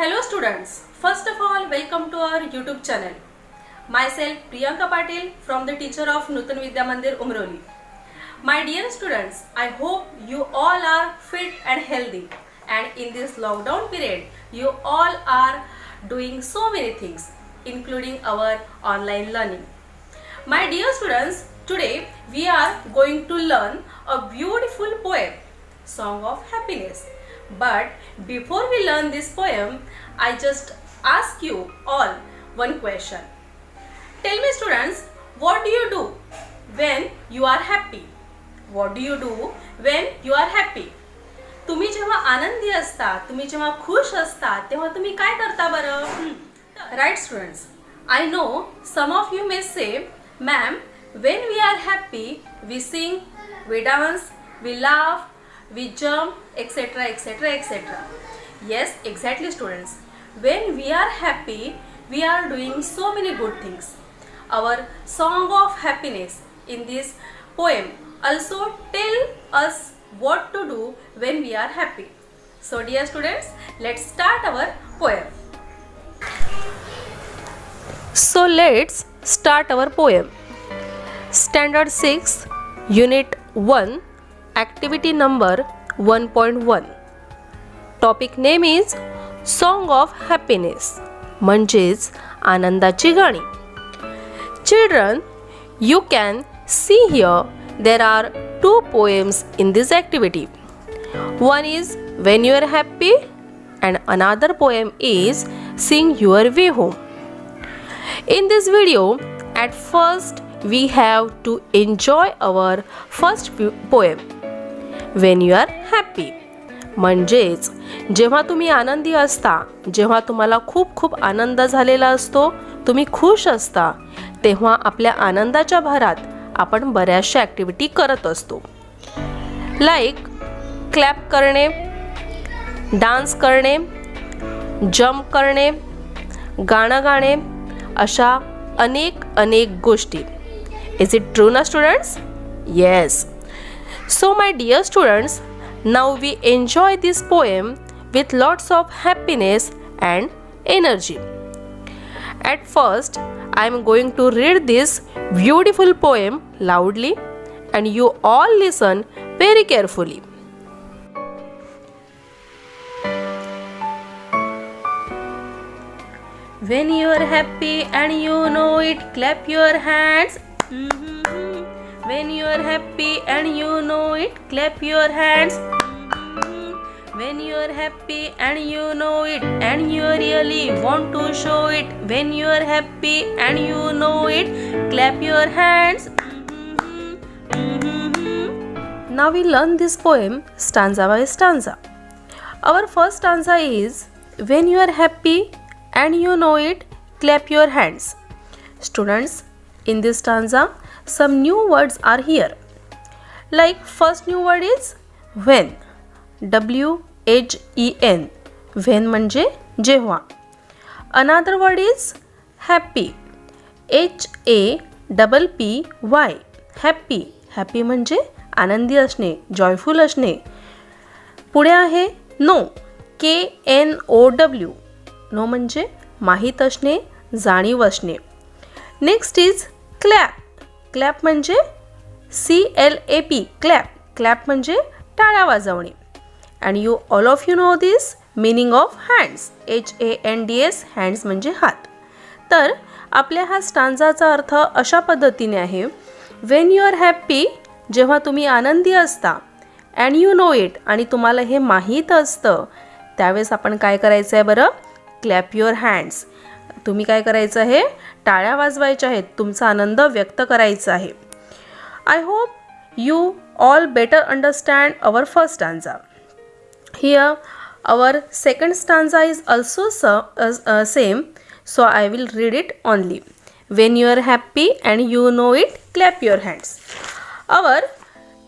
Hello students, first of all welcome to our YouTube channel. Myself Priyanka Patil from the teacher of Nutan Vidya Mandir Umroli. My dear students, I hope you all are fit and healthy, and in this lockdown period you all are doing so many things including our online learning. My dear students, today we are going to learn a beautiful poem, Song of Happiness. But before we learn this poem, I just ask you all one question. Tell me students, what do you do when you are happy? What do you do when you are happy? तुम्ही जेव्हा आनंदी असता, तुम्ही जेव्हा खुश असता, तेव्हा तुम्ही काय करता बरं? Right students, I know some of you may say, ma'am, when we are happy, we sing, we dance, we laugh, we jump, etc., etc., etc. Yes, exactly students. When we are happy, we are doing so many good things. Our song of happiness in this poem also tell us what to do when we are happy. So dear students, let's start our poem. So let's start our poem. Standard 6, Unit 1, Activity number 1.1. Topic name is Song of Happiness, म्हणजेच आनंदाची गाणी. Children, you can see here there are two poems in this activity. One is When you are happy and another poem is Sing your way home. In this video, at first we have to enjoy our first poem. When you are happy, म्हणजेच जेव्हा तुम्ही आनंदी असता, जेव्हा तुम्हाला खूप खूप आनंद झालेला असतो, तुम्ही खुश असता, तेव्हा आपल्या आनंदाच्या भरात आपण बऱ्याचशा ॲक्टिव्हिटी करत असतो. लाईक क्लॅप करणे, डान्स करणे, जंप करणे, गाणं गाणे, अशा अनेक गोष्टी. Is it true na students? Yes. So my dear students, now we enjoy this poem with lots of happiness and energy. At first, I am going to read this beautiful poem loudly and you all listen very carefully. When you are happy and you know it, clap your hands. When you are happy and you know it, clap your hands. When you are happy and you know it and you really want to show it. When you are happy and you know it, clap your hands. Now we learn this poem stanza by stanza. Our first stanza is When you are happy and you know it, clap your hands. Students, in this stanza, some new words are here. Like first new word is when. W-H-E-N. When म्हणजे जेव्हा. Another word is happy. H-A-P-P-Y. Happy. Happy म्हणजे आनंदी असणे, joyful असणे. पुढे आहे no. K-N-O-W. No म्हणजे माहीत असणे, जाणीव असणे. Next is clap. क्लॅप म्हणजे C-L-A-P. क्लॅप. क्लॅप म्हणजे टाळ्या वाजवणे. And you all of you know this meaning of hands. H-A-N-D-S. Hands म्हणजे हात. तर आपल्या हा स्टांजाचा अर्थ अशा पद्धतीने आहे. वेन यू आर हॅप्पी, जेव्हा तुम्ही आनंदी असता, अँड यू नो इट, आणि तुम्हाला हे माहीत असतं, त्यावेळेस आपण काय करायचं आहे बरं? Clap your hands. तुम्ही काय करायचं आहे? टाळ्या वाजवायच्या आहेत, तुमचा आनंद व्यक्त करायचा आहे. I hope you all better understand our first stanza. Here our second stanza is also same, so I will read it only. When you are happy and you know it, clap your hands. Our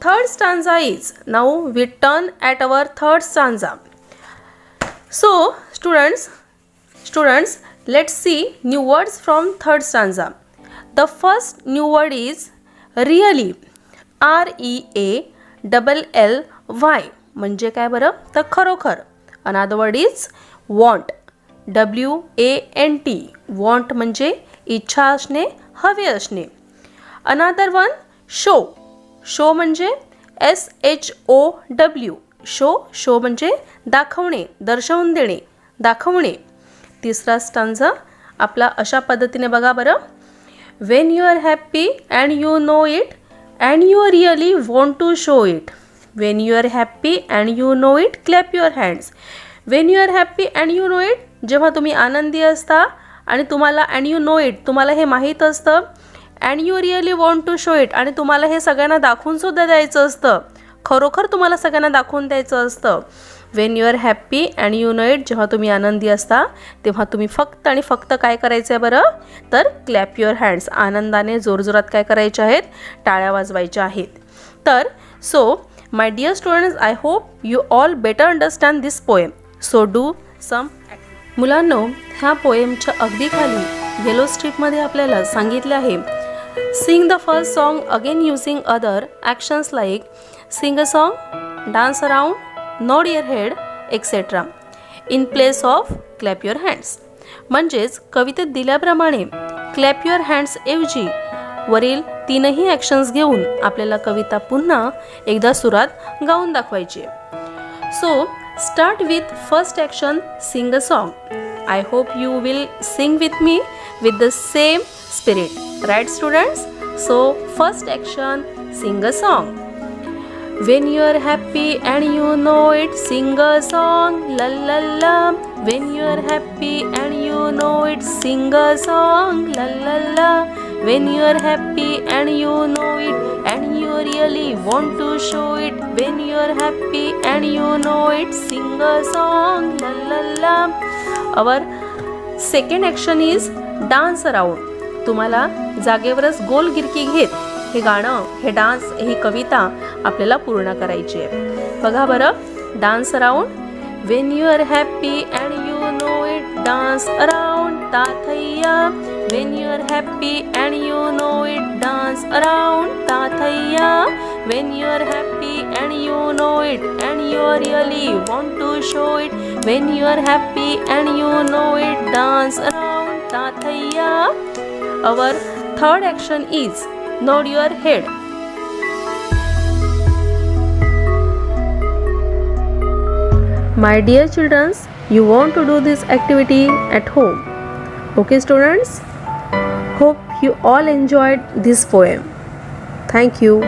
third stanza is, now we turn at our third stanza. So students, let's see new words from third stanza. The first new word is really. R-E-A-L-L-Y. म्हणजे काय बरं? तर खरोखर. Another word is want. WANT, want म्हणजे इच्छा असणे, हवे असणे. अनादर वन शो, शो म्हणजे SHOW, शो म्हणजे दाखवणे, दर्शवून देणे, दाखवणे. तिसरा स्टांजा आपला अशा पद्धतीने बघा बरं. When you are happy and you know it and you really want to show it. When you are happy and you know it, clap your hands. When you are happy and you know it, जेव्हा तुम्ही आनंदी असता आणि तुम्हाला and you know it, तुम्हाला हे माहीत असतं, and you really want to show it, आणि तुम्हाला हे सगळ्यांना दाखवून सुद्धा द्यायचं असतं, खरोखर तुम्हाला सगळ्यांना दाखवून द्यायचं असतं. When you are happy and you know it, जेव्हा तुम्ही आनंदी असता तेव्हा तुम्ही फक्त आणि फक्त काय करायचं आहे बरं, तर क्लॅप युअर हँड्स, आनंदाने जोरजोरात काय करायचे आहेत, टाळ्या वाजवायच्या आहेत. तर so my dear students, I hope you all better understand this poem. So do some. मुलांनो, ह्या पोएमच्या अगदी खाली येलो स्ट्रीपमध्ये आपल्याला सांगितले आहे, sing the first song again using other actions like sing a song, dance around, nod your head etcetera in place of clap your hands. म्हणजेच कवितेत दिल्याप्रमाणे क्लॅप युअर हँड्स ऐवजी वरील तीनही ॲक्शन्स घेऊन आपल्याला कविता पुन्हा एकदा सुरात गाऊन दाखवायची. So start with first action, sing a song. I hope you will sing with me with the same spirit, right students? So first action, sing a song. When you are happy and you know it, sing a song, la la la. When you are happy and you know it, sing a song, la la la. When you are happy and you know it and you really want to show it, when you are happy and you know it, sing a song, la la la. Our second action is dance around. तुम्हाला जागेवरच गोल गिरकी घेत हे गाणं, हे dance, ही कविता आपल्याला पूर्ण करायची आहे. बघा बरं, dance around. When you are happy and you know it, dance around ताथैया. When you are happy and you know it, dance around ताथैया. When you are happy and you know it and you really want to show it, when you are happy and you know it, dance around ताथैया. Our third action is nod your head. My dear children, you want to do this activity at home. Okay students? Hope you all enjoyed this poem. Thank you.